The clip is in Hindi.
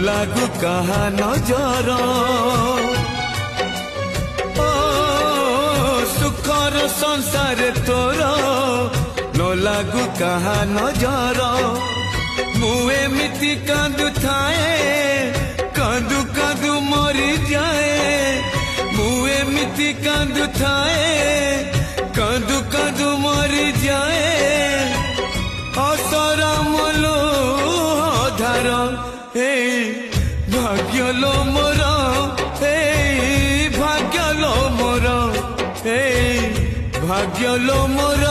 लागू कहा नजर सुखर संसार तोर न लागू कहा नजर मुझे कांदु थाए कांदु कांदु मरी जाए मुझे कांदु थाए कांदु कांदु मरी जाए असरा मलो धार हे भाग्यलो मोर हे भाग्यलो मोर हे भाग्यलो मोर